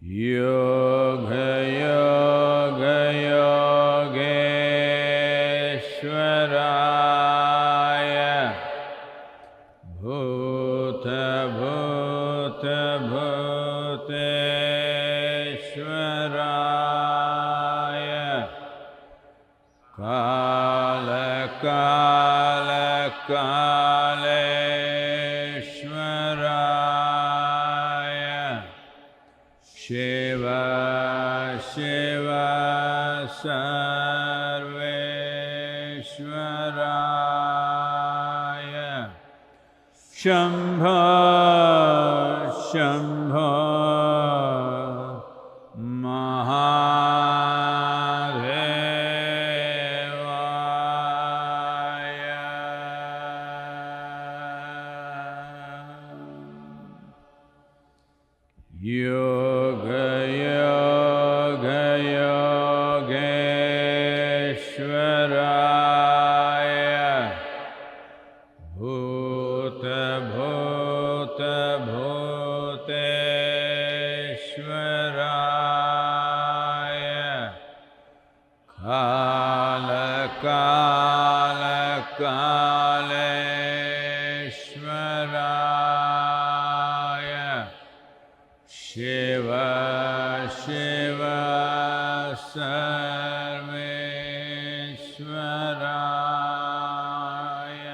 योग योग योगेश्वराय भूत भूत भूतेश्वराय काल काल कालेश्वराय शिव शिव सर्वेश्वराय शम्भो शम्भो महादेवाय योग योग योगेश्वराय भूत भूत भूतेश्वराय काल काल कालेश्वराय शिव शिव सर्वेश्वराय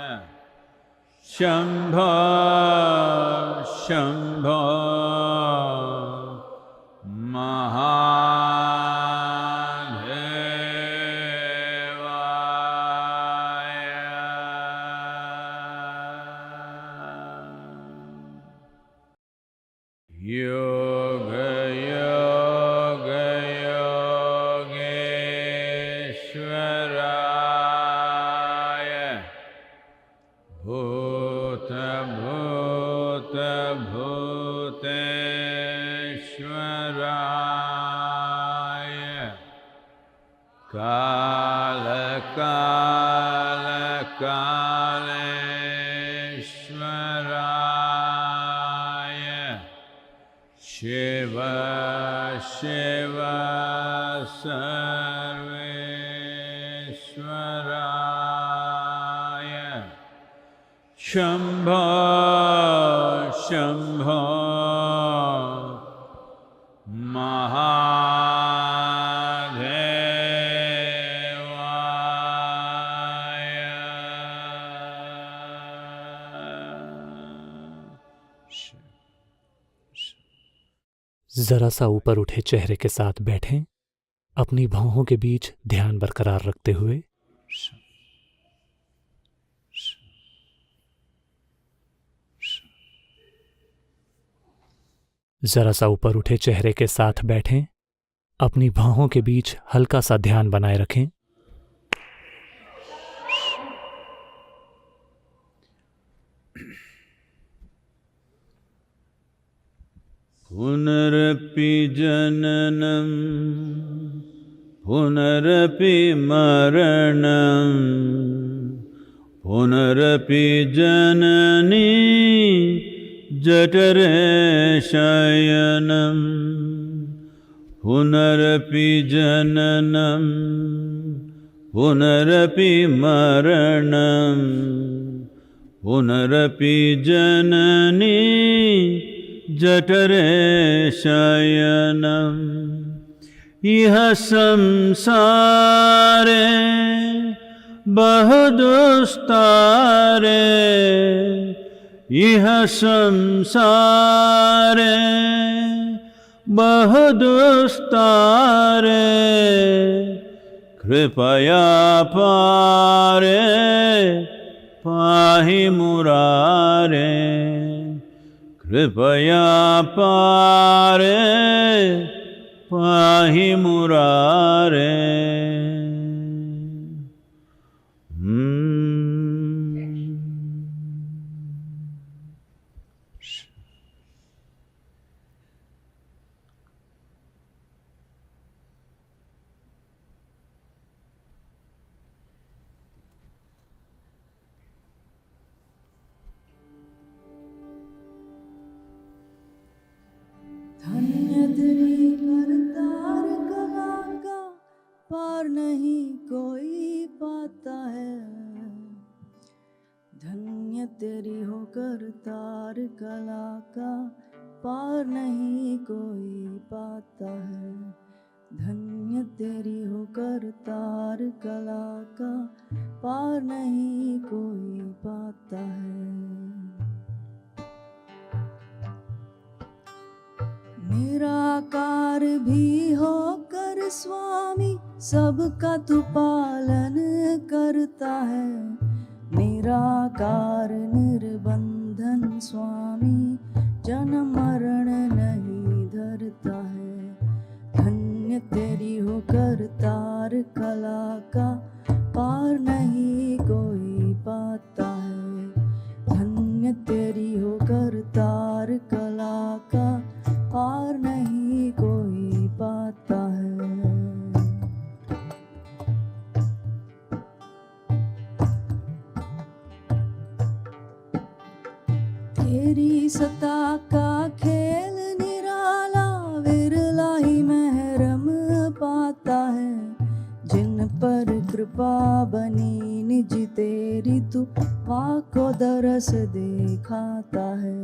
शम्भो शम्भो महादेवाय योग योग योगेश्वराय भूत भूत भूतेश्वराय काल काल कालेश्वराय शिव शिव सर्वेश्वराय शम्भो शम्भो महादेवाय जरा सा ऊपर उठे चेहरे के साथ बैठें, अपनी भौहों के बीच ध्यान बरकरार रखते हुए। जरा सा ऊपर उठे चेहरे के साथ बैठें, अपनी भौहों के बीच हल्का सा ध्यान बनाए रखें। पुनरपि जननं पुनरपि मरणं पुनरपि जननी जठरे शयनं पुनरपि जननं पुनरपि मरणं पुनरपि जननी जठरे शयनम् इह संसारे बहुदुस्तारे इह संसारे बहुदुस्तारे कृपया पारे पाहि मुरारे कृपया पारे पाहि मुरारे। धन धन्य तेरी करतार कला का पार नहीं कोई पाता है। धन्य तेरी हो करतार कला का पार नहीं कोई पाता है। धन्य तेरी हो करतार कला का पार नहीं कोई पाता है। निराकार भी होकर स्वामी सबका तू पालन करता है। निराकार निर्बंधन स्वामी जन्म मरण नहीं धरता है। धन्य तेरी हो करतार कला का पार नहीं कोई पाता है। धन्य तेरी हो करतार कला का पार नहीं कोई पाता है। तेरी सत्ता का खेल निराला विरला ही महरम पाता है। जिन पर कृपा बनी निज तेरी तू को दरस दिखाता है।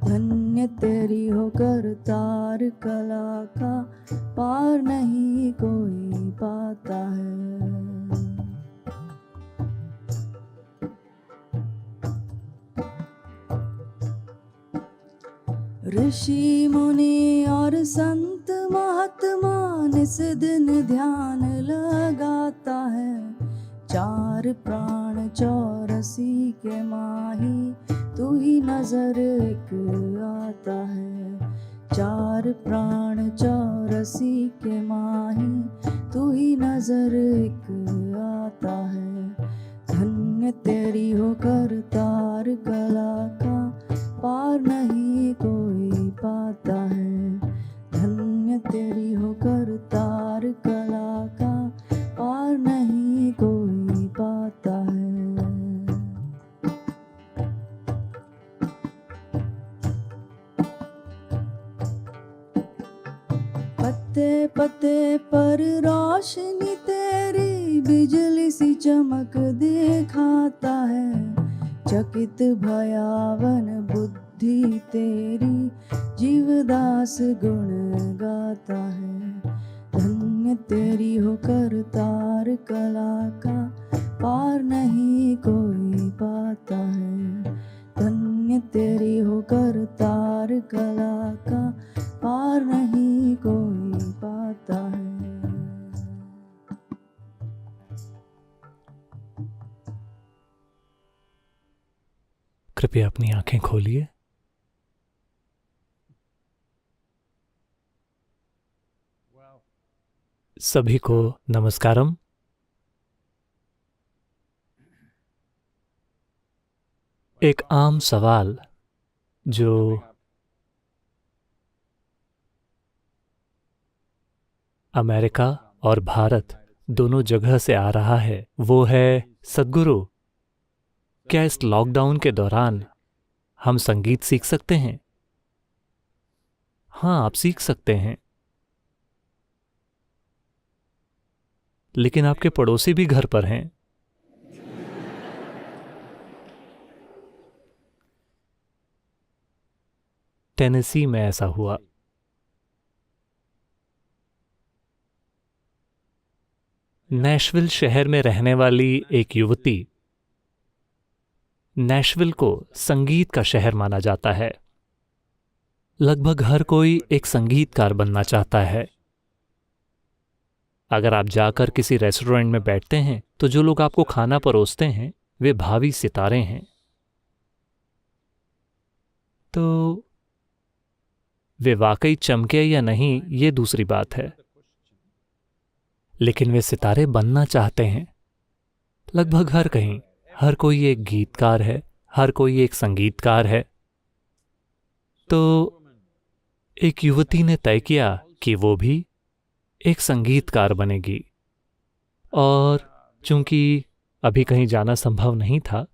धन्य तेरी हो करतार कला का पार नहीं कोई पाता है। ऋषि मुनि और संत महात्मा निस दिन ध्यान लगाता है। चार प्राण चौरसी के माही तू ही नजर एक आता है। चार प्राण चौरसी के माही तू ही नजर एक आता है। धन्य तेरी हो करतार कला का पार नहीं कोई पाता है। धन्य तेरी हो करतार कला का पार नहीं कोई पाता है। पत्ते पत्ते पर रोशनी तेरी बिजली सी चमक दिखाता है। चकित भयावन बुद्धि तेरी जीवदास गुण गाता है। धन्य तेरी हो करतार कला का पार नहीं कोई पाता है। धन्य तेरी हो करतार कला का पार नहीं कोई पाता है। कृपया अपनी आंखें खोलिए। सभी को नमस्कारम। एक आम सवाल जो अमेरिका और भारत दोनों जगह से आ रहा है वो है, सद्गुरु, क्या इस लॉकडाउन के दौरान हम संगीत सीख सकते हैं? हाँ, आप सीख सकते हैं, लेकिन आपके पड़ोसी भी घर पर हैं। टेनेसी में ऐसा हुआ। नैशविल शहर में रहने वाली एक युवती, नैशविल को संगीत का शहर माना जाता है। लगभग हर कोई एक संगीतकार बनना चाहता है। अगर आप जाकर किसी रेस्टोरेंट में बैठते हैं तो जो लोग आपको खाना परोसते हैं वे भावी सितारे हैं। तो वे वाकई चमके या नहीं ये दूसरी बात है, लेकिन वे सितारे बनना चाहते हैं। लगभग हर कहीं हर कोई एक गीतकार है, हर कोई एक संगीतकार है। तो एक युवती ने तय किया कि वो भी एक संगीतकार बनेगी, और चूंकि अभी कहीं जाना संभव नहीं था,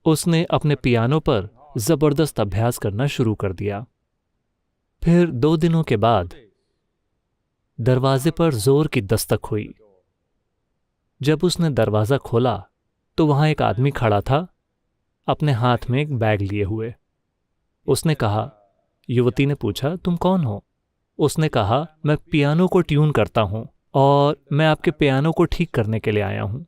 उसने अपने पियानो पर जबरदस्त अभ्यास करना शुरू कर दिया। फिर 2 दिनों के बाद दरवाजे पर जोर की दस्तक हुई। जब उसने दरवाजा खोला तो वहां एक आदमी खड़ा था, अपने हाथ में एक बैग लिए हुए। उसने कहा, युवती ने पूछा, तुम कौन हो? उसने कहा, मैं पियानो को ट्यून करता हूं और मैं आपके पियानो को ठीक करने के लिए आया हूं।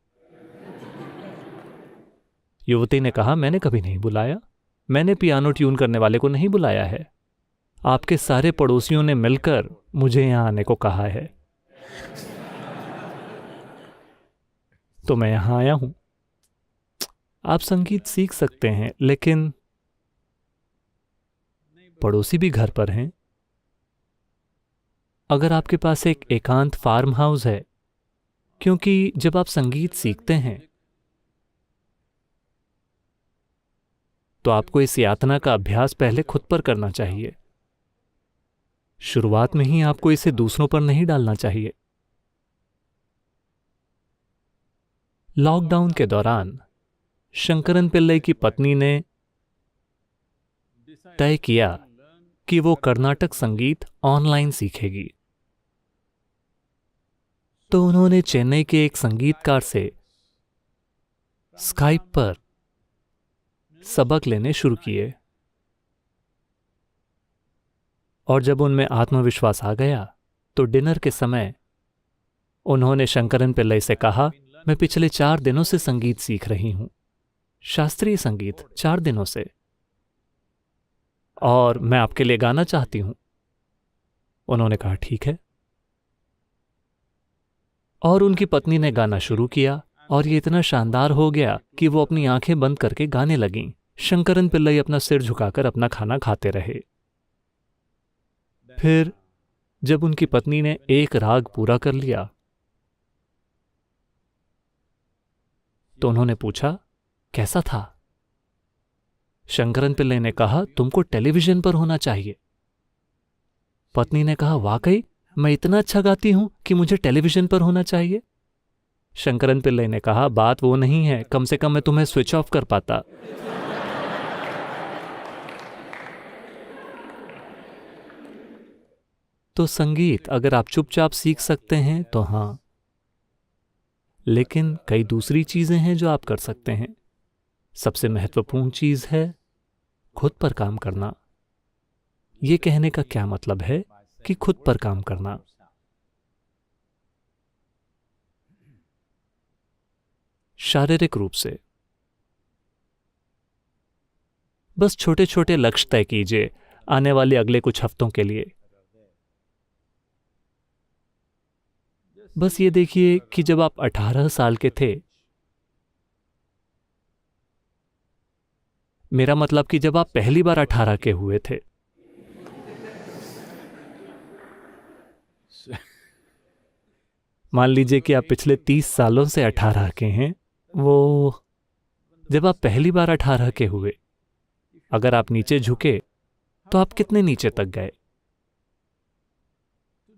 युवती ने कहा, मैंने कभी नहीं बुलाया, मैंने पियानो ट्यून करने वाले को नहीं बुलाया है। आपके सारे पड़ोसियों ने मिलकर मुझे यहां आने को कहा है, तो मैं यहां आया हूं। आप संगीत सीख सकते हैं, लेकिन पड़ोसी भी घर पर हैं। अगर आपके पास एक एकांत फार्म हाउस है, क्योंकि जब आप संगीत सीखते हैं तो आपको इस यातना का अभ्यास पहले खुद पर करना चाहिए। शुरुआत में ही आपको इसे दूसरों पर नहीं डालना चाहिए। लॉकडाउन के दौरान शंकरन पिल्लई की पत्नी ने तय किया कि वो कर्नाटक संगीत ऑनलाइन सीखेगी। तो उन्होंने चेन्नई के एक संगीतकार से स्काइप पर सबक लेने शुरू किए। और जब उनमें आत्मविश्वास आ गया तो डिनर के समय उन्होंने शंकरन पिल्लई से कहा, मैं पिछले 4 दिनों से संगीत सीख रही हूं, शास्त्रीय संगीत 4 दिनों से, और मैं आपके लिए गाना चाहती हूं। उन्होंने कहा, ठीक है। और उनकी पत्नी ने गाना शुरू किया और ये इतना शानदार हो गया कि वो अपनी आंखें बंद करके गाने लगीं। शंकरन पिल्लई अपना सिर झुकाकर अपना खाना खाते रहे। फिर जब उनकी पत्नी ने एक राग पूरा कर लिया तो उन्होंने पूछा, कैसा था? शंकरन पिल्लई ने कहा, तुमको टेलीविजन पर होना चाहिए। पत्नी ने कहा, वाकई मैं इतना अच्छा गाती हूं कि मुझे टेलीविजन पर होना चाहिए? शंकरन पिल्लई ने कहा, बात वो नहीं है, कम से कम मैं तुम्हें स्विच ऑफ कर पाता। तो संगीत अगर आप चुपचाप सीख सकते हैं तो हां, लेकिन कई दूसरी चीजें हैं जो आप कर सकते हैं। सबसे महत्वपूर्ण चीज है खुद पर काम करना। यह कहने का क्या मतलब है कि खुद पर काम करना? शारीरिक रूप से बस छोटे छोटे लक्ष्य तय कीजिए आने वाले अगले कुछ हफ्तों के लिए। बस ये देखिए कि जब आप 18 साल के थे, मेरा मतलब कि जब आप पहली बार 18 के हुए थे, मान लीजिए कि आप पिछले 30 सालों से 18 के हैं, वो जब आप पहली बार 18 के हुए, अगर आप नीचे झुके तो आप कितने नीचे तक गए?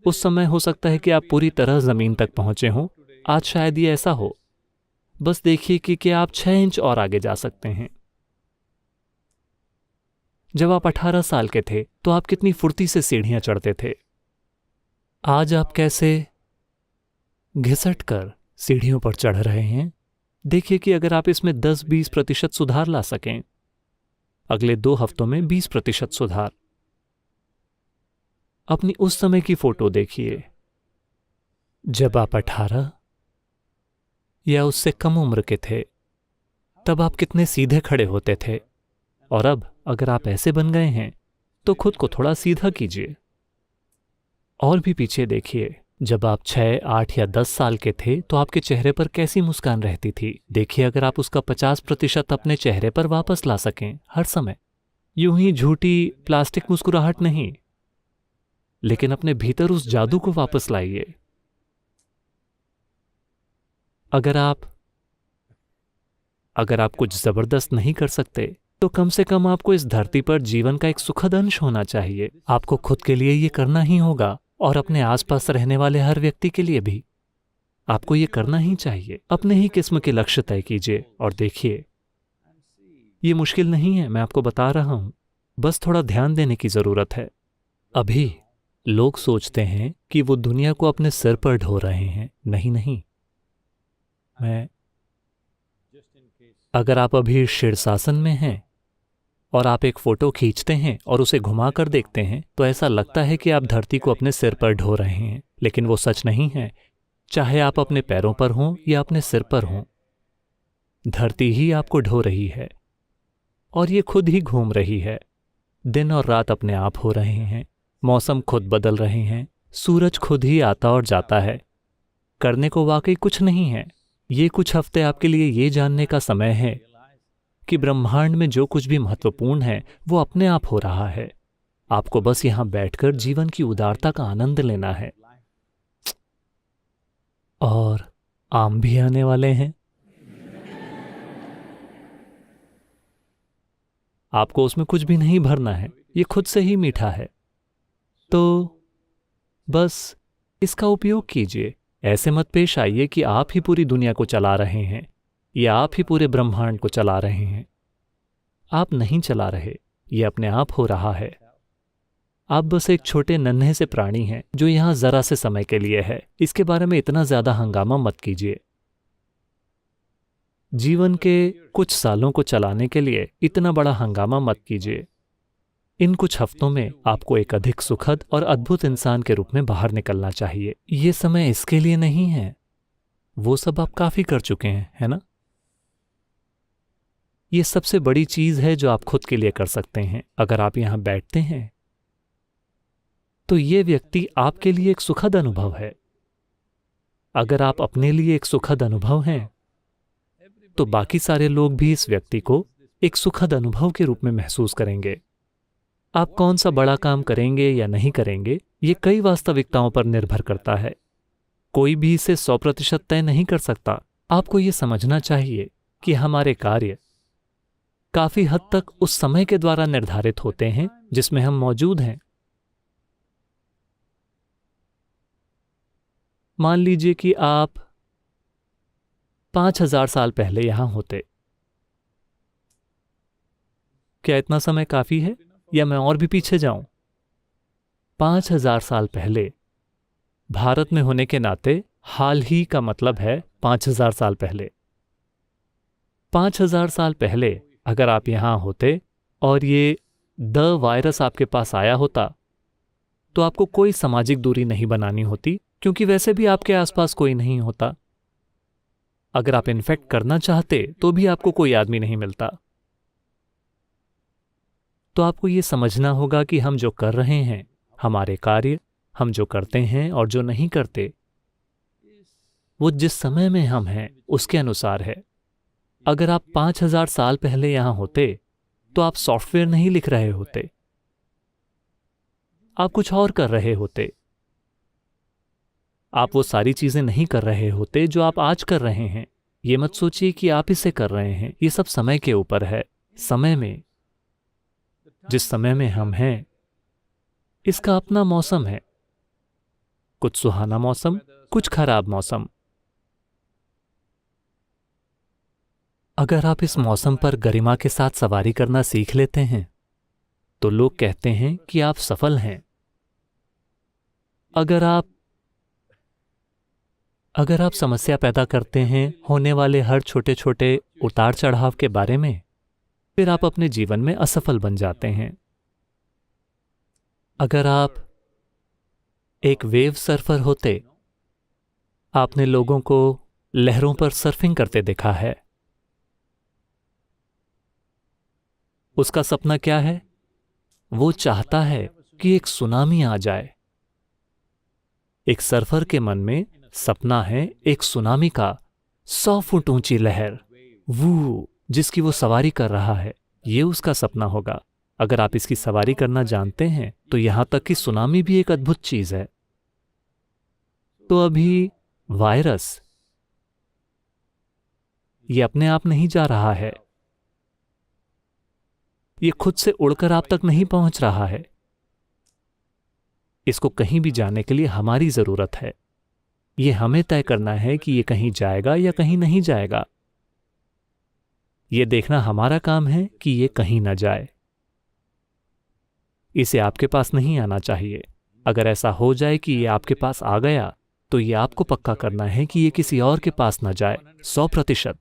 उस समय हो सकता है कि आप पूरी तरह जमीन तक पहुंचे हों। आज शायद ये ऐसा हो। बस देखिए कि क्या आप 6 इंच और आगे जा सकते हैं। जब आप 18 साल के थे तो आप कितनी फुर्ती से सीढ़ियां चढ़ते थे। आज आप कैसे घिसट कर सीढ़ियों पर चढ़ रहे हैं। देखिए कि अगर आप इसमें 10-20% सुधार ला सकें, अगले 2 हफ्तों में 20% सुधार। अपनी उस समय की फोटो देखिए जब आप 18 या उससे कम उम्र के थे। तब आप कितने सीधे खड़े होते थे, और अब अगर आप ऐसे बन गए हैं तो खुद को थोड़ा सीधा कीजिए। और भी पीछे देखिए, जब आप 6, 8 या 10 साल के थे तो आपके चेहरे पर कैसी मुस्कान रहती थी। देखिए अगर आप उसका 50% अपने चेहरे पर वापस ला सकें हर समय। यूं ही झूठी प्लास्टिक मुस्कुराहट नहीं, लेकिन अपने भीतर उस जादू को वापस लाइए। अगर आप कुछ जबरदस्त नहीं कर सकते तो कम से कम आपको इस धरती पर जीवन का एक सुखद अंश होना चाहिए। आपको खुद के लिए ये करना ही होगा और अपने आसपास रहने वाले हर व्यक्ति के लिए भी आपको ये करना ही चाहिए। अपने ही किस्म के लक्ष्य तय कीजिए और देखिए ये मुश्किल नहीं है, मैं आपको बता रहा हूं, बस थोड़ा ध्यान देने की जरूरत है। अभी लोग सोचते हैं कि वो दुनिया को अपने सिर पर ढो रहे हैं। नहीं नहीं, अगर आप अभी शीर्षासन में हैं और आप एक फोटो खींचते हैं और उसे घुमाकर देखते हैं तो ऐसा लगता है कि आप धरती को अपने सिर पर ढो रहे हैं, लेकिन वो सच नहीं है। चाहे आप अपने पैरों पर हों या अपने सिर पर हों, धरती ही आपको ढो रही है और ये खुद ही घूम रही है। दिन और रात अपने आप हो रहे हैं, मौसम खुद बदल रहे हैं, सूरज खुद ही आता और जाता है। करने को वाकई कुछ नहीं है। ये कुछ हफ्ते आपके लिए ये जानने का समय है कि ब्रह्मांड में जो कुछ भी महत्वपूर्ण है वो अपने आप हो रहा है। आपको बस यहां बैठकर जीवन की उदारता का आनंद लेना है। और आम भी आने वाले हैं। आपको उसमें कुछ भी नहीं भरना है, ये खुद से ही मीठा है। तो बस इसका उपयोग कीजिए। ऐसे मत पेश आइए कि आप ही पूरी दुनिया को चला रहे हैं या आप ही पूरे ब्रह्मांड को चला रहे हैं। आप नहीं चला रहे, ये अपने आप हो रहा है। आप बस एक छोटे नन्हे से प्राणी हैं जो यहां जरा से समय के लिए है। इसके बारे में इतना ज्यादा हंगामा मत कीजिए। जीवन के कुछ सालों को चलाने के लिए इतना बड़ा हंगामा मत कीजिए। इन कुछ हफ्तों में आपको एक अधिक सुखद और अद्भुत इंसान के रूप में बाहर निकलना चाहिए। ये समय इसके लिए नहीं है, वो सब आप काफी कर चुके हैं, है ना? ये सबसे बड़ी चीज है जो आप खुद के लिए कर सकते हैं। अगर आप यहां बैठते हैं तो ये व्यक्ति आपके लिए एक सुखद अनुभव है। अगर आप अपने लिए एक सुखद अनुभव हैं तो बाकी सारे लोग भी इस व्यक्ति को एक सुखद अनुभव के रूप में महसूस करेंगे। आप कौन सा बड़ा काम करेंगे या नहीं करेंगे, ये कई वास्तविकताओं पर निर्भर करता है। कोई भी इसे 100% तय नहीं कर सकता। आपको ये समझना चाहिए कि हमारे कार्य काफी हद तक उस समय के द्वारा निर्धारित होते हैं जिसमें हम मौजूद हैं। मान लीजिए कि आप 5000 साल पहले यहां होते। क्या इतना समय काफी है या मैं और भी पीछे जाऊं? 5000 साल पहले भारत में होने के नाते हाल ही का मतलब है 5000 साल पहले। 5000 साल पहले अगर आप यहां होते और ये वायरस आपके पास आया होता तो आपको कोई सामाजिक दूरी नहीं बनानी होती, क्योंकि वैसे भी आपके आसपास कोई नहीं होता। अगर आप इन्फेक्ट करना चाहते तो भी आपको कोई आदमी नहीं मिलता। तो आपको ये समझना होगा कि हम जो कर रहे हैं, हमारे कार्य, हम जो करते हैं और जो नहीं करते, वो जिस समय में हम हैं उसके अनुसार है। अगर आप 5000 साल पहले यहां होते तो आप सॉफ्टवेयर नहीं लिख रहे होते, आप कुछ और कर रहे होते। आप वो सारी चीजें नहीं कर रहे होते जो आप आज कर रहे हैं। ये मत सोचिए कि आप इसे कर रहे हैं, ये सब समय के ऊपर है। समय में, जिस समय में हम हैं, इसका अपना मौसम है। कुछ सुहाना मौसम, कुछ खराब मौसम। अगर आप इस मौसम पर गरिमा के साथ सवारी करना सीख लेते हैं तो लोग कहते हैं कि आप सफल हैं। अगर आप समस्या पैदा करते हैं होने वाले हर छोटे छोटे उतार चढ़ाव के बारे में, फिर आप अपने जीवन में असफल बन जाते हैं। अगर आप एक वेव सर्फर होते, आपने लोगों को लहरों पर सर्फिंग करते देखा है। उसका सपना क्या है? वो चाहता है कि एक सुनामी आ जाए। एक सर्फर के मन में सपना है एक सुनामी का 100 फुट ऊंची लहर, वो जिसकी वो सवारी कर रहा है। ये उसका सपना होगा। अगर आप इसकी सवारी करना जानते हैं तो यहां तक कि सुनामी भी एक अद्भुत चीज है। तो अभी वायरस ये अपने आप नहीं जा रहा है, ये खुद से उड़कर आप तक नहीं पहुंच रहा है। इसको कहीं भी जाने के लिए हमारी जरूरत है। ये हमें तय करना है कि ये कहीं जाएगा या कहीं नहीं जाएगा। ये देखना हमारा काम है कि ये कहीं ना जाए। इसे आपके पास नहीं आना चाहिए। अगर ऐसा हो जाए कि ये आपके पास आ गया तो ये आपको पक्का करना है कि ये किसी और के पास ना जाए, 100%।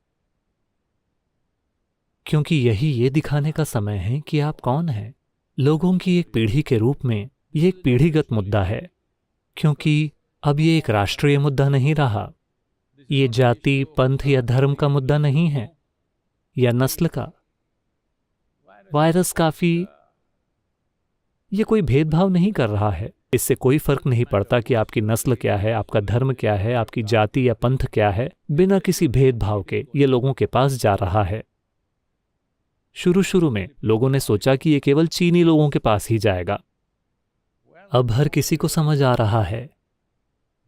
क्योंकि यही ये दिखाने का समय है कि आप कौन हैं। लोगों की एक पीढ़ी के रूप में ये एक पीढ़ीगत मुद्दा है, क्योंकि अब ये एक राष्ट्रीय मुद्दा नहीं रहा। ये जाति, पंथ या धर्म का मुद्दा नहीं है, या नस्ल का। वायरस काफी, ये कोई भेदभाव नहीं कर रहा है। इससे कोई फर्क नहीं पड़ता कि आपकी नस्ल क्या है, आपका धर्म क्या है, आपकी जाति या पंथ क्या है। बिना किसी भेदभाव के ये लोगों के पास जा रहा है। शुरू में लोगों ने सोचा कि ये केवल चीनी लोगों के पास ही जाएगा। अब हर किसी को समझ आ रहा है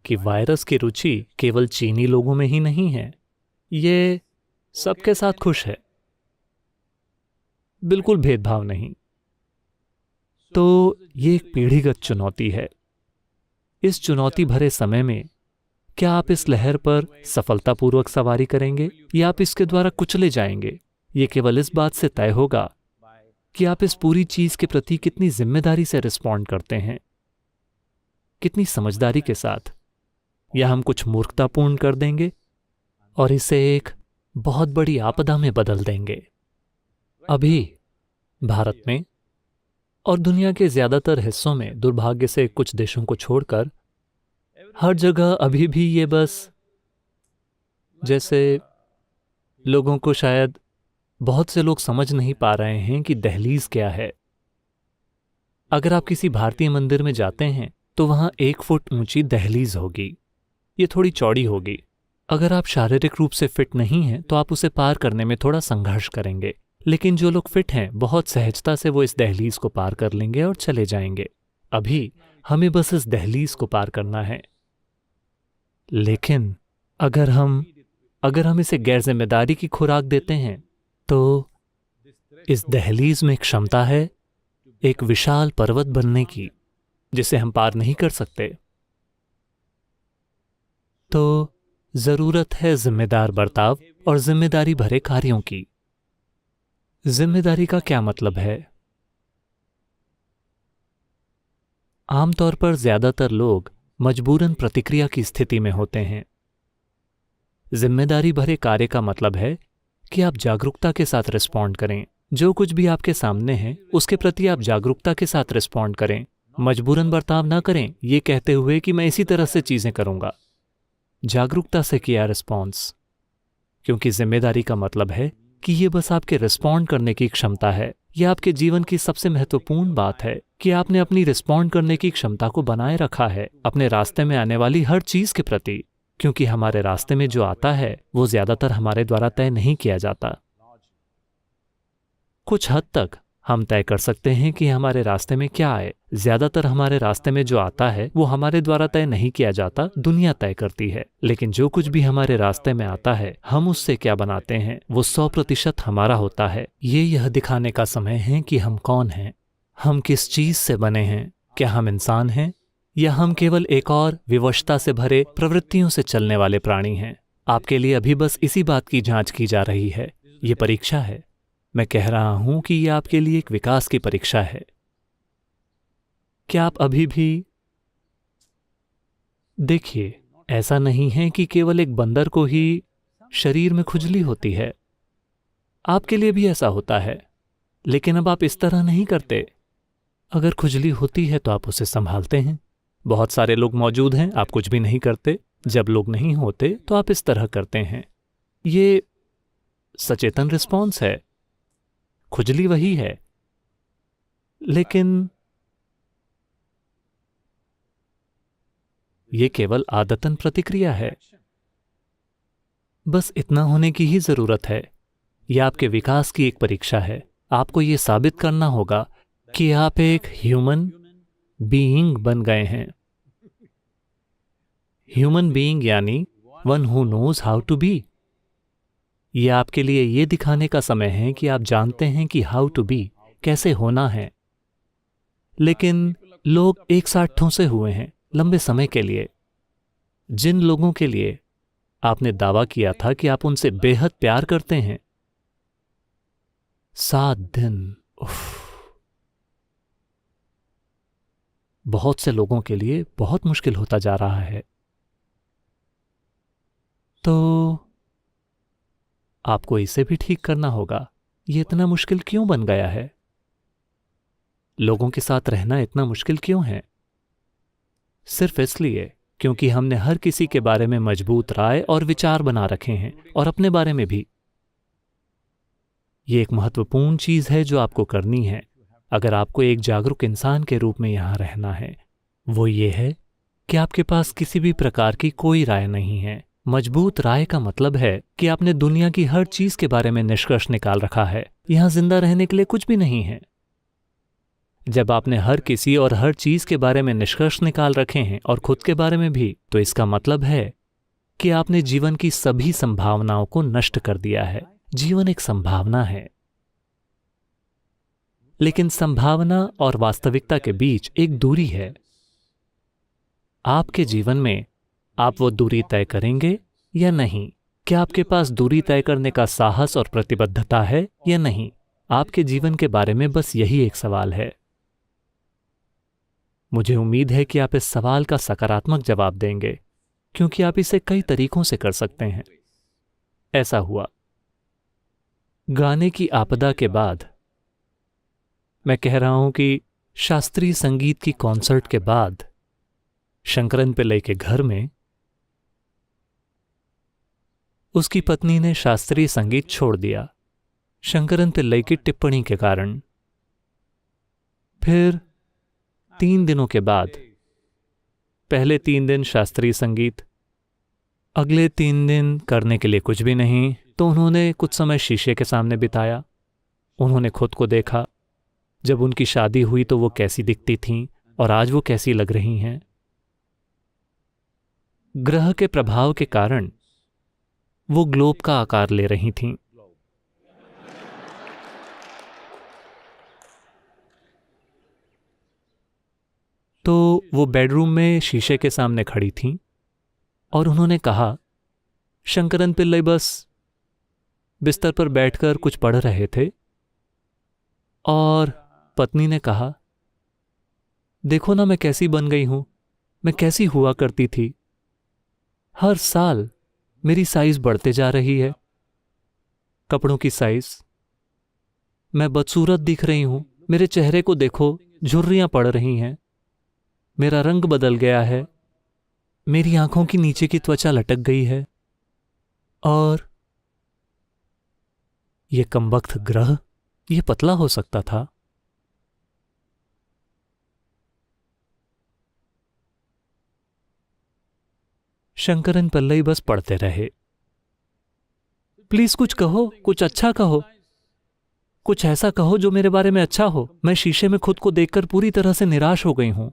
कि वायरस की रुचि केवल चीनी लोगों में ही नहीं है, ये सबके साथ खुश है, बिल्कुल भेदभाव नहीं। तो ये एक पीढ़ीगत चुनौती है। इस चुनौती भरे समय में क्या आप इस लहर पर सफलतापूर्वक सवारी करेंगे या आप इसके द्वारा कुचले जाएंगे? ये केवल इस बात से तय होगा कि आप इस पूरी चीज के प्रति कितनी जिम्मेदारी से रिस्पॉन्ड करते हैं, कितनी समझदारी के साथ। या हम कुछ मूर्खतापूर्ण कर देंगे और इसे एक बहुत बड़ी आपदा में बदल देंगे। अभी भारत में और दुनिया के ज्यादातर हिस्सों में, दुर्भाग्य से कुछ देशों को छोड़कर, हर जगह अभी भी ये बस जैसे लोगों को, शायद बहुत से लोग समझ नहीं पा रहे हैं कि दहलीज क्या है। अगर आप किसी भारतीय मंदिर में जाते हैं तो वहां 1 फुट ऊंची दहलीज होगी। ये थोड़ी चौड़ी होगी। अगर आप शारीरिक रूप से फिट नहीं हैं तो आप उसे पार करने में थोड़ा संघर्ष करेंगे, लेकिन जो लोग फिट हैं बहुत सहजता से वो इस दहलीज को पार कर लेंगे और चले जाएंगे। अभी हमें बस इस दहलीज को पार करना है। लेकिन अगर हम इसे गैर जिम्मेदारी की खुराक देते हैं तो इस दहलीज में क्षमता है एक विशाल पर्वत बनने की, जिसे हम पार नहीं कर सकते। तो जरूरत है जिम्मेदार बर्ताव और जिम्मेदारी भरे कार्यों की। जिम्मेदारी का क्या मतलब है? आमतौर पर ज्यादातर लोग मजबूरन प्रतिक्रिया की स्थिति में होते हैं। जिम्मेदारी भरे कार्य का मतलब है कि आप जागरूकता के साथ रिस्पॉन्ड करें। जो कुछ भी आपके सामने है उसके प्रति आप जागरूकता के साथ रिस्पॉन्ड करें। मजबूरन बर्ताव ना करें ये कहते हुए कि मैं इसी तरह से चीजें करूंगा। जागरूकता से किया रिस्पॉन्स, क्योंकि जिम्मेदारी का मतलब है कि ये बस आपके रिस्पॉन्ड करने की क्षमता है। यह आपके जीवन की सबसे महत्वपूर्ण बात है कि आपने अपनी रिस्पॉन्ड करने की क्षमता को बनाए रखा है अपने रास्ते में आने वाली हर चीज के प्रति, क्योंकि हमारे रास्ते में जो आता है वो ज्यादातर हमारे द्वारा तय नहीं किया जाता। कुछ हद तक हम तय कर सकते हैं कि हमारे रास्ते में क्या आए। ज्यादातर हमारे रास्ते में जो आता है वो हमारे द्वारा तय नहीं किया जाता, दुनिया तय करती है। लेकिन जो कुछ भी हमारे रास्ते में आता है हम उससे क्या बनाते हैं वो 100% हमारा होता है। यह दिखाने का समय है कि हम कौन हैं, हम किस चीज से बने हैं। क्या हम इंसान हैं या हम केवल एक और विवशता से भरे प्रवृत्तियों से चलने वाले प्राणी हैं? आपके लिए अभी बस इसी बात की जांच की जा रही है। ये परीक्षा है। मैं कह रहा हूं कि यह आपके लिए एक विकास की परीक्षा है। क्या आप अभी भी देखिए, ऐसा नहीं है कि केवल एक बंदर को ही शरीर में खुजली होती है। आपके लिए भी ऐसा होता है, लेकिन अब आप इस तरह नहीं करते। अगर खुजली होती है तो आप उसे संभालते हैं। बहुत सारे लोग मौजूद हैं, आप कुछ भी नहीं करते। जब लोग नहीं होते तो आप इस तरह करते हैं। ये सचेतन रिस्पॉन्स है। खुजली वही है, लेकिन ये केवल आदतन प्रतिक्रिया है। बस इतना होने की ही जरूरत है। यह आपके विकास की एक परीक्षा है। आपको ये साबित करना होगा कि आप एक ह्यूमन बीइंग बन गए हैं। ह्यूमन बीइंग यानी one who knows how to be. यह आपके लिए ये दिखाने का समय है कि आप जानते हैं कि हाउ टू बी, कैसे होना है। लेकिन लोग एक साथ ठूंसे हुए हैं लंबे समय के लिए। जिन लोगों के लिए आपने दावा किया था कि आप उनसे बेहद प्यार करते हैं, 7 दिन, उफ, बहुत से लोगों के लिए बहुत मुश्किल होता जा रहा है। तो आपको इसे भी ठीक करना होगा। ये इतना मुश्किल क्यों बन गया है? लोगों के साथ रहना इतना मुश्किल क्यों है? सिर्फ इसलिए क्योंकि हमने हर किसी के बारे में मजबूत राय और विचार बना रखे हैं, और अपने बारे में भी। ये एक महत्वपूर्ण चीज है जो आपको करनी है अगर आपको एक जागरूक इंसान के रूप में यहां रहना है। वो ये है कि आपके पास किसी भी प्रकार की कोई राय नहीं है। मजबूत राय का मतलब है कि आपने दुनिया की हर चीज के बारे में निष्कर्ष निकाल रखा है। यहां जिंदा रहने के लिए कुछ भी नहीं है। जब आपने हर किसी और हर चीज के बारे में निष्कर्ष निकाल रखे हैं, और खुद के बारे में भी, तो इसका मतलब है कि आपने जीवन की सभी संभावनाओं को नष्ट कर दिया है। जीवन एक संभावना है, लेकिन संभावना और वास्तविकता के बीच एक दूरी है। आपके जीवन में आप वो दूरी तय करेंगे या नहीं? क्या आपके पास दूरी तय करने का साहस और प्रतिबद्धता है या नहीं? आपके जीवन के बारे में बस यही एक सवाल है। मुझे उम्मीद है कि आप इस सवाल का सकारात्मक जवाब देंगे, क्योंकि आप इसे कई तरीकों से कर सकते हैं। ऐसा हुआ गाने की आपदा के बाद, मैं कह रहा हूं कि शास्त्रीय संगीत की कॉन्सर्ट के बाद, शंकरन पिल्लई के घर में उसकी पत्नी ने शास्त्रीय संगीत छोड़ दिया शंकरन पिल्लई की टिप्पणी के कारण। फिर 3 दिनों के बाद, पहले 3 दिन शास्त्रीय संगीत, अगले 3 दिन करने के लिए कुछ भी नहीं, तो उन्होंने कुछ समय शीशे के सामने बिताया। उन्होंने खुद को देखा। जब उनकी शादी हुई तो वो कैसी दिखती थीं और आज वो कैसी लग रही हैं। ग्रह के प्रभाव के कारण वो ग्लोब का आकार ले रही थीं। तो वो बेडरूम में शीशे के सामने खड़ी थीं और उन्होंने कहा, शंकरन पिल्लई बस बिस्तर पर बैठकर कुछ पढ़ रहे थे, और पत्नी ने कहा, देखो ना मैं कैसी बन गई हूं, मैं कैसी हुआ करती थी। हर साल मेरी साइज बढ़ते जा रही है, कपड़ों की साइज। मैं बदसूरत दिख रही हूं। मेरे चेहरे को देखो, झुर्रियां पड़ रही हैं। मेरा रंग बदल गया है। मेरी आंखों की नीचे की त्वचा लटक गई है। और ये कमबख्त ग्रह, ये पतला हो सकता था। शंकरन पिल्लई बस पढ़ते रहे। प्लीज कुछ कहो, कुछ अच्छा कहो, कुछ ऐसा कहो जो मेरे बारे में अच्छा हो। मैं शीशे में खुद को देखकर पूरी तरह से निराश हो गई हूं।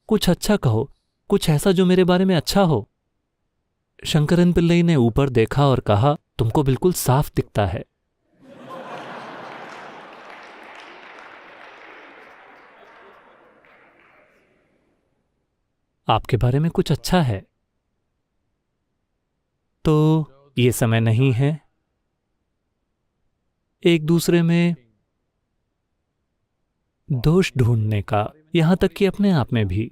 कुछ अच्छा कहो, कुछ ऐसा जो मेरे बारे में अच्छा हो। शंकरन पिल्लई ने ऊपर देखा और कहा, तुमको बिल्कुल साफ दिखता है। आपके बारे में कुछ अच्छा है। तो ये समय नहीं है एक दूसरे में दोष ढूंढने का, यहां तक कि अपने आप में भी।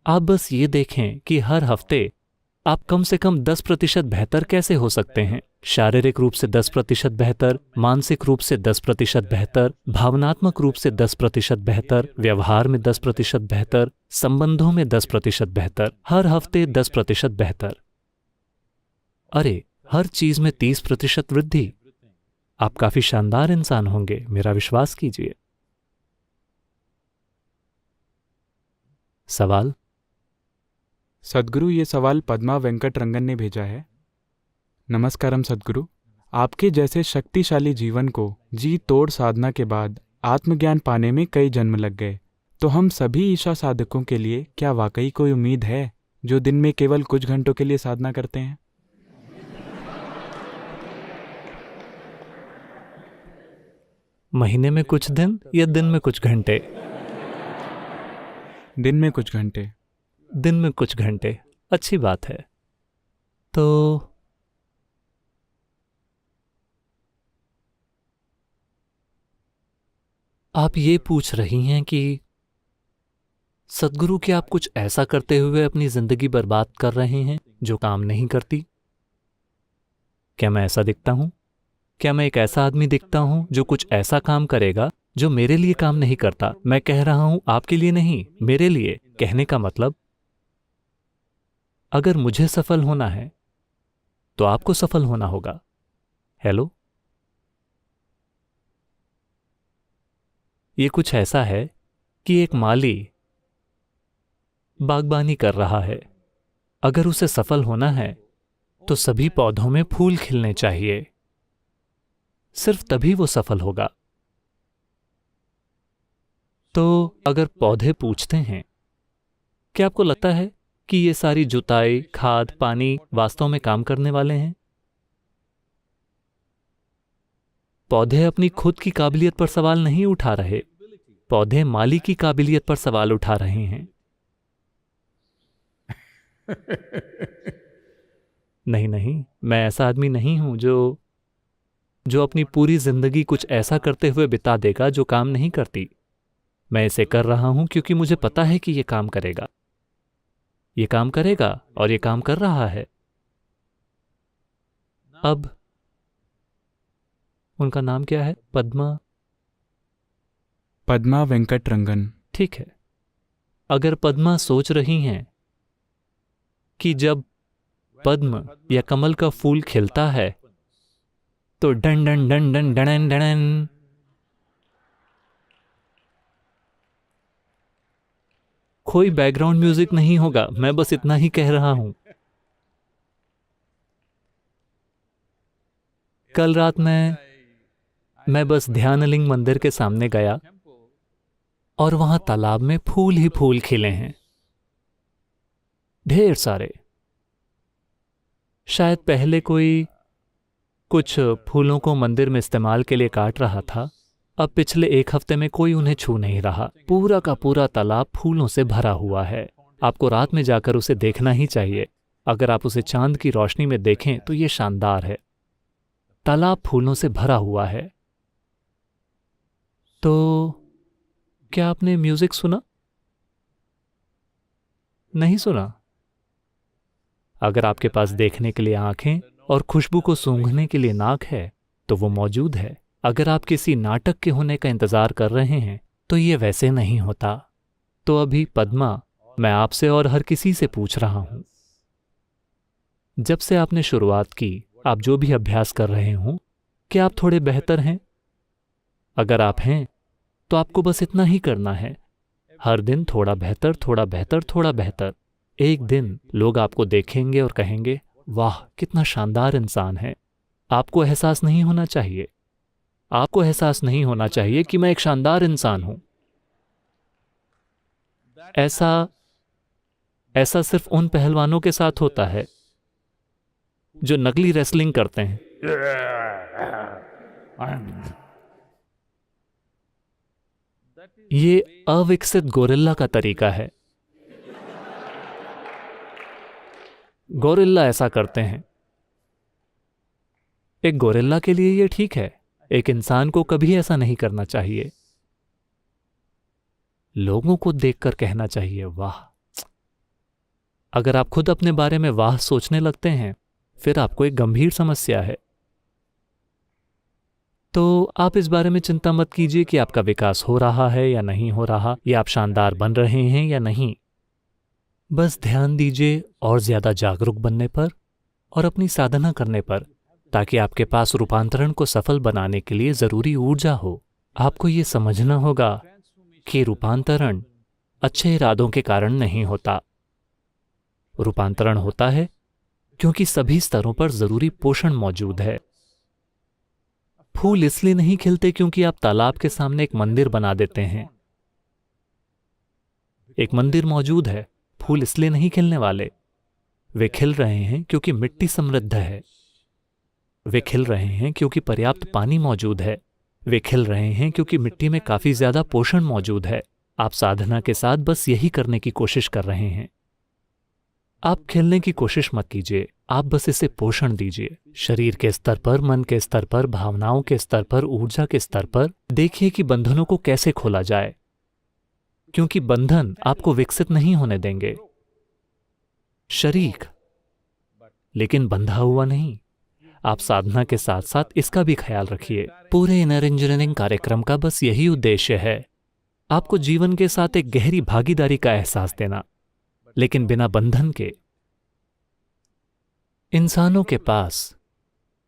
आप बस ये देखें कि हर हफ्ते आप कम से कम 10% बेहतर कैसे हो सकते हैं। शारीरिक रूप से 10% बेहतर, मानसिक रूप से 10% बेहतर, भावनात्मक रूप से 10% बेहतर, व्यवहार में 10% बेहतर, संबंधों में 10% बेहतर, हर हफ्ते 10% बेहतर। अरे, हर चीज में 30% वृद्धि। आप काफी शानदार इंसान होंगे, मेरा विश्वास कीजिए। सवाल? सद्गुरु, ये सवाल पद्मा वेंकट रंगन ने भेजा है। नमस्कारम सद्गुरु, आपके जैसे शक्तिशाली जीवन को जी तोड़ साधना के बाद आत्मज्ञान पाने में कई जन्म लग गए, तो हम सभी ईशा साधकों के लिए क्या वाकई कोई उम्मीद है जो दिन में केवल कुछ घंटों के लिए साधना करते हैं? महीने में कुछ दिन या दिन में कुछ घंटे? दिन में कुछ घंटे। दिन में कुछ घंटे, अच्छी बात है। तो आप ये पूछ रही हैं कि सद्गुरु, क्या आप कुछ ऐसा करते हुए अपनी जिंदगी बर्बाद कर रहे हैं जो काम नहीं करती? क्या मैं ऐसा दिखता हूं? क्या मैं एक ऐसा आदमी दिखता हूं जो कुछ ऐसा काम करेगा जो मेरे लिए काम नहीं करता? मैं कह रहा हूं आपके लिए नहीं, मेरे लिए। कहने का मतलब, अगर मुझे सफल होना है तो आपको सफल होना होगा। हेलो, ये कुछ ऐसा है कि एक माली बागबानी कर रहा है। अगर उसे सफल होना है तो सभी पौधों में फूल खिलने चाहिए, सिर्फ तभी वो सफल होगा। तो अगर पौधे पूछते हैं, क्या आपको लगता है कि ये सारी जुताई, खाद, पानी वास्तव में काम करने वाले हैं? पौधे अपनी खुद की काबिलियत पर सवाल नहीं उठा रहे, पौधे माली की काबिलियत पर सवाल उठा रहे हैं। नहीं नहीं, मैं ऐसा आदमी नहीं हूं जो अपनी पूरी जिंदगी कुछ ऐसा करते हुए बिता देगा जो काम नहीं करती। मैं इसे कर रहा हूं क्योंकि मुझे पता है कि ये काम करेगा, ये काम करेगा, और ये काम कर रहा है। अब उनका नाम क्या है? पद्मा वेंकट रंगन। ठीक है। अगर पद्मा सोच रही हैं कि जब पद्म या कमल का फूल खिलता है तो done done done done done done, कोई बैकग्राउंड म्यूजिक नहीं होगा, मैं बस इतना ही कह रहा हूं। कल रात मैं बस ध्यानलिंग मंदिर के सामने गया और वहां तालाब में फूल ही फूल खिले हैं, ढेर सारे। शायद पहले कोई कुछ फूलों को मंदिर में इस्तेमाल के लिए काट रहा था, अब पिछले एक हफ्ते में कोई उन्हें छू नहीं रहा। पूरा का पूरा तालाब फूलों से भरा हुआ है। आपको रात में जाकर उसे देखना ही चाहिए। अगर आप उसे चांद की रोशनी में देखें तो ये शानदार है। तालाब फूलों से भरा हुआ है। तो क्या आपने म्यूजिक सुना? नहीं सुना? अगर आपके पास देखने के लिए आंखें और खुशबू को सूंघने के लिए नाक है तो वो मौजूद है। अगर आप किसी नाटक के होने का इंतजार कर रहे हैं तो ये वैसे नहीं होता। तो अभी पद्मा, मैं आपसे और हर किसी से पूछ रहा हूं, जब से आपने शुरुआत की, आप जो भी अभ्यास कर रहे हों, क्या आप थोड़े बेहतर हैं? अगर आप हैं तो आपको बस इतना ही करना है, हर दिन थोड़ा बेहतर, थोड़ा बेहतर, थोड़ा बेहतर। एक दिन लोग आपको देखेंगे और कहेंगे, वाह कितना शानदार इंसान है। आपको एहसास नहीं होना चाहिए, आपको एहसास नहीं होना चाहिए कि मैं एक शानदार इंसान हूं। ऐसा सिर्फ उन पहलवानों के साथ होता है जो नकली रेसलिंग करते हैं। ये अविकसित गोरिल्ला का तरीका है। गोरिल्ला ऐसा करते हैं। एक गोरिल्ला के लिए ये ठीक है, एक इंसान को कभी ऐसा नहीं करना चाहिए। लोगों को देखकर कहना चाहिए, वाह। अगर आप खुद अपने बारे में वाह सोचने लगते हैं, फिर आपको एक गंभीर समस्या है। तो आप इस बारे में चिंता मत कीजिए कि आपका विकास हो रहा है या नहीं हो रहा, या आप शानदार बन रहे हैं या नहीं। बस ध्यान दीजिए और ज्यादा जागरूक बनने पर और अपनी साधना करने पर, ताकि आपके पास रूपांतरण को सफल बनाने के लिए जरूरी ऊर्जा हो। आपको ये समझना होगा कि रूपांतरण अच्छे इरादों के कारण नहीं होता। रूपांतरण होता है क्योंकि सभी स्तरों पर जरूरी पोषण मौजूद है। फूल इसलिए नहीं खिलते क्योंकि आप तालाब के सामने एक मंदिर बना देते हैं। एक मंदिर मौजूद है, फूल इसलिए नहीं खिलने वाले। वे खिल रहे हैं क्योंकि मिट्टी समृद्ध है। वे खिल रहे हैं क्योंकि पर्याप्त पानी मौजूद है। वे खिल रहे हैं क्योंकि मिट्टी में काफी ज्यादा पोषण मौजूद है। आप साधना के साथ बस यही करने की कोशिश कर रहे हैं। आप खेलने की कोशिश मत कीजिए, आप बस इसे पोषण दीजिए। शरीर के स्तर पर, मन के स्तर पर, भावनाओं के स्तर पर, ऊर्जा के स्तर पर देखिए कि बंधनों को कैसे खोला जाए, क्योंकि बंधन आपको विकसित नहीं होने देंगे। शरीर लेकिन बंधा हुआ नहीं। आप साधना के साथ साथ इसका भी ख्याल रखिए। पूरे इनर इंजीनियरिंग कार्यक्रम का बस यही उद्देश्य है, आपको जीवन के साथ एक गहरी भागीदारी का एहसास देना, लेकिन बिना बंधन के। इंसानों के पास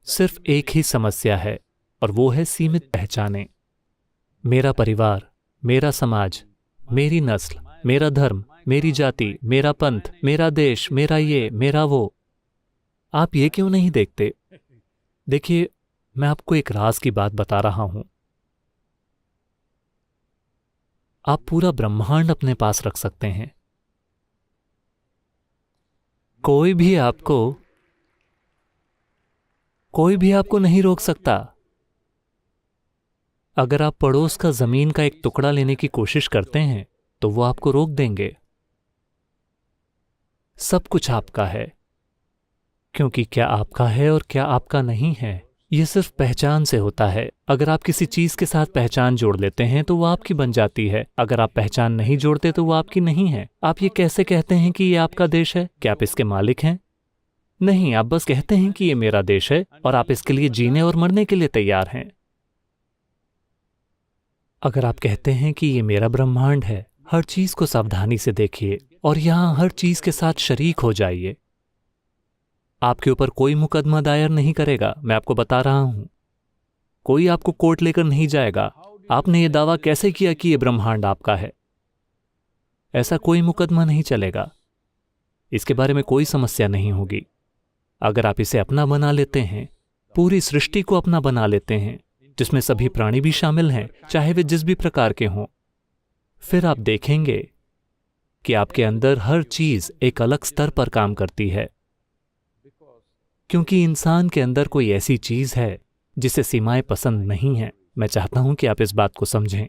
सिर्फ एक ही समस्या है और वो है सीमित पहचाने। मेरा परिवार, मेरा समाज, मेरी नस्ल, मेरा धर्म, मेरी जाति, मेरा पंथ, मेरा देश, मेरा ये, मेरा वो। आप ये क्यों नहीं देखते? देखिए, मैं आपको एक राज की बात बता रहा हूं। आप पूरा ब्रह्मांड अपने पास रख सकते हैं। कोई भी आपको नहीं रोक सकता। अगर आप पड़ोस का जमीन का एक टुकड़ा लेने की कोशिश करते हैं तो वो आपको रोक देंगे। सब कुछ आपका है, क्योंकि क्या आपका है और क्या आपका नहीं है, यह सिर्फ पहचान से होता है। अगर आप किसी चीज के साथ पहचान जोड़ लेते हैं तो वो आपकी बन जाती है। अगर आप पहचान नहीं जोड़ते तो वो आपकी नहीं है। आप ये कैसे कहते हैं कि ये आपका देश है? क्या आप इसके मालिक हैं? नहीं, आप बस कहते हैं कि ये मेरा देश है और आप इसके लिए जीने और मरने के लिए तैयार हैं। अगर आप कहते हैं कि ये मेरा ब्रह्मांड है, हर चीज को सावधानी से देखिए और यहां हर चीज के साथ शरीक हो जाइए। आपके ऊपर कोई मुकदमा दायर नहीं करेगा, मैं आपको बता रहा हूं। कोई आपको कोर्ट लेकर नहीं जाएगा। आपने ये दावा कैसे किया कि ये ब्रह्मांड आपका है? ऐसा कोई मुकदमा नहीं चलेगा। इसके बारे में कोई समस्या नहीं होगी। अगर आप इसे अपना बना लेते हैं, पूरी सृष्टि को अपना बना लेते हैं, जिसमें सभी प्राणी भी शामिल हैं, चाहे वे जिस भी प्रकार के हों, फिर आप देखेंगे कि आपके अंदर हर चीज एक अलग स्तर पर काम करती है। क्योंकि इंसान के अंदर कोई ऐसी चीज है जिसे सीमाएं पसंद नहीं हैं। मैं चाहता हूं कि आप इस बात को समझें।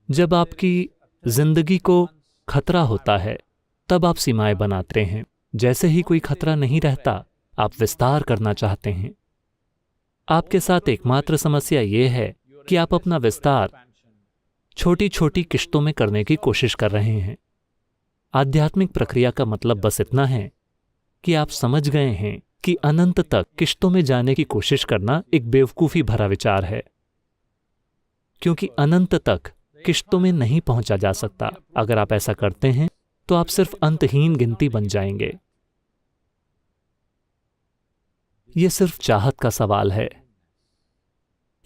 जब आपकी जिंदगी को खतरा होता है तब आप सीमाएं बनाते हैं। जैसे ही कोई खतरा नहीं रहता, आप विस्तार करना चाहते हैं। आपके साथ एकमात्र समस्या यह है कि आप अपना विस्तार छोटी छोटी किश्तों में करने की कोशिश कर रहे हैं। आध्यात्मिक प्रक्रिया का मतलब बस इतना है कि आप समझ गए हैं कि अनंत तक किश्तों में जाने की कोशिश करना एक बेवकूफी भरा विचार है, क्योंकि अनंत तक किश्तों में नहीं पहुंचा जा सकता। अगर आप ऐसा करते हैं तो आप सिर्फ अंतहीन गिनती बन जाएंगे। यह सिर्फ चाहत का सवाल है।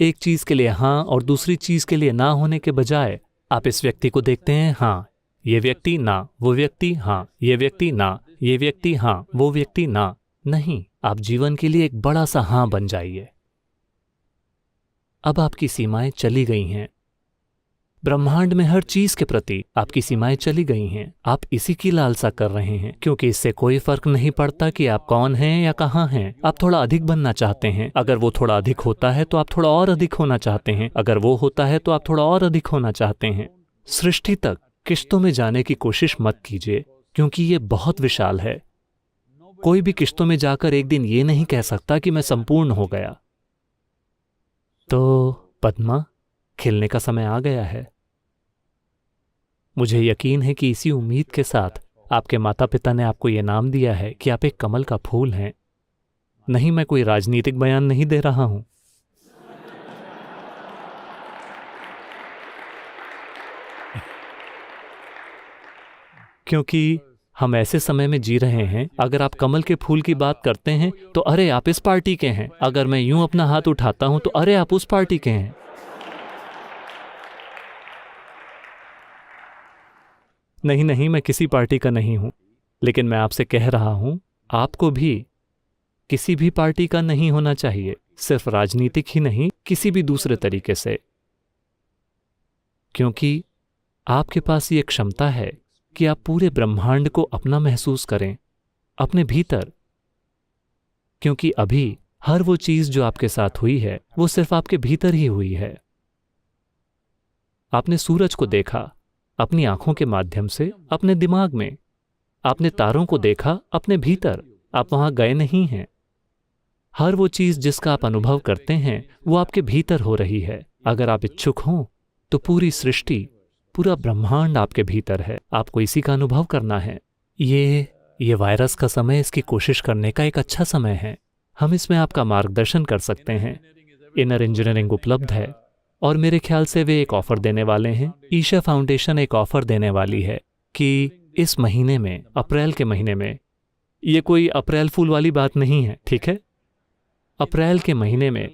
एक चीज के लिए हां और दूसरी चीज के लिए ना होने के बजाय आप इस व्यक्ति को देखते हैं, हां ये व्यक्ति, ना वो व्यक्ति, हां ये व्यक्ति, ना ये व्यक्ति, हां वो व्यक्ति, ना। नहीं, आप जीवन के लिए एक बड़ा सा हां बन जाइए। अब आपकी सीमाएं चली गई हैं। ब्रह्मांड में हर चीज के प्रति आपकी सीमाएं चली गई हैं। आप इसी की लालसा कर रहे हैं, क्योंकि इससे कोई फर्क नहीं पड़ता कि आप कौन हैं या कहां हैं। आप थोड़ा अधिक बनना चाहते हैं। अगर वो थोड़ा अधिक होता है तो आप थोड़ा और अधिक होना चाहते हैं। अगर वो होता है तो आप थोड़ा और अधिक होना चाहते हैं। सृष्टि तक किश्तों में जाने की कोशिश मत कीजिए, क्योंकि ये बहुत विशाल है। कोई भी किश्तों में जाकर एक दिन ये नहीं कह सकता कि मैं संपूर्ण हो गया। तो पद्मा, खेलने का समय आ गया है। मुझे यकीन है कि इसी उम्मीद के साथ आपके माता पिता ने आपको ये नाम दिया है कि आप एक कमल का फूल हैं। नहीं, मैं कोई राजनीतिक बयान नहीं दे रहा हूं। क्योंकि हम ऐसे समय में जी रहे हैं, अगर आप कमल के फूल की बात करते हैं तो अरे आप इस पार्टी के हैं। अगर मैं यूं अपना हाथ उठाता हूं तो अरे आप उस पार्टी के हैं। नहीं नहीं, मैं किसी पार्टी का नहीं हूं, लेकिन मैं आपसे कह रहा हूं, आपको भी किसी भी पार्टी का नहीं होना चाहिए। सिर्फ राजनीतिक ही नहीं, किसी भी दूसरे तरीके से। क्योंकि आपके पास ये क्षमता है कि आप पूरे ब्रह्मांड को अपना महसूस करें, अपने भीतर। क्योंकि अभी हर वो चीज जो आपके साथ हुई है वो सिर्फ आपके भीतर ही हुई है। आपने सूरज को देखा अपनी आंखों के माध्यम से, अपने दिमाग में, आपने तारों को देखा अपने भीतर, आप वहां गए नहीं हैं। हर वो चीज जिसका आप अनुभव करते हैं वो आपके भीतर हो रही है। अगर आप इच्छुक हों तो पूरी सृष्टि, पूरा ब्रह्मांड आपके भीतर है, आपको इसी का अनुभव करना है। ये वायरस का समय इसकी कोशिश करने का एक अच्छा समय है। हम इसमें आपका मार्गदर्शन कर सकते हैं। इनर इंजीनियरिंग उपलब्ध है और मेरे ख्याल से वे एक ऑफर देने वाले हैं। ईशा फाउंडेशन एक ऑफर देने वाली है कि इस महीने में, अप्रैल के महीने में, ये कोई अप्रैल फूल वाली बात नहीं है, ठीक है? अप्रैल के महीने में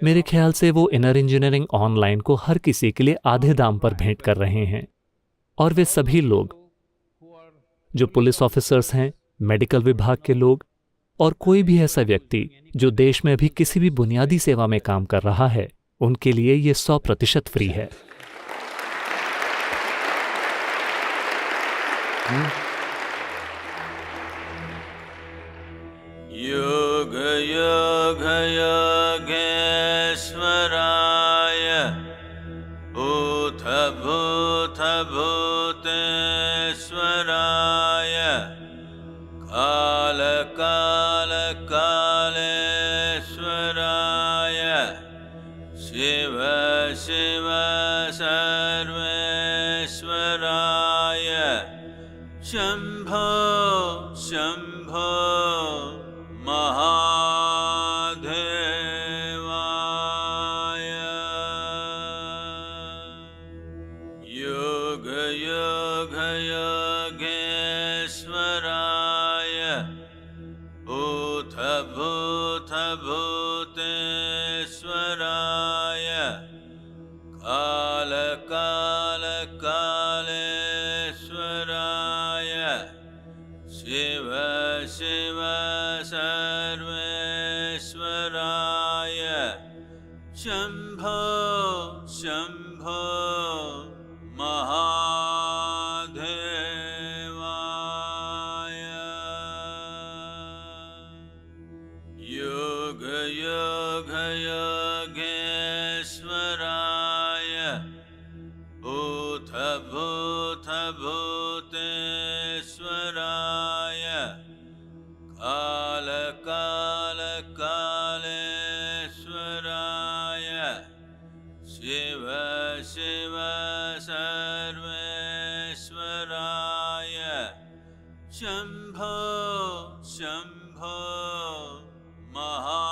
मेरे ख्याल से वो इनर इंजीनियरिंग ऑनलाइन को हर किसी के लिए आधे दाम पर भेंट कर रहे हैं। और वे सभी लोग जो पुलिस ऑफिसर्स हैं, मेडिकल विभाग के लोग और कोई भी ऐसा व्यक्ति जो देश में अभी किसी भी बुनियादी सेवा में काम कर रहा है, उनके लिए ये 100% फ्री है। योग योग योगेश्वराय भूत भूत भूतेश्वराय काल काल कालेश्वराय शिव शिव सर्वेश्वराय शंभो शंभो महादेवाय योग योग योगेश्वराय भूत भूत भूतेश्वराय काल काल कालेश्वराय शिव शिव सर्वेश्वराय शंभो शंभो महादेवाय योग योग योगेश्वराय भूत भूत भूतेश्वराय काल काल कालेश्वराय शिव शिव सर्वेश्वराय शंभो शंभो महा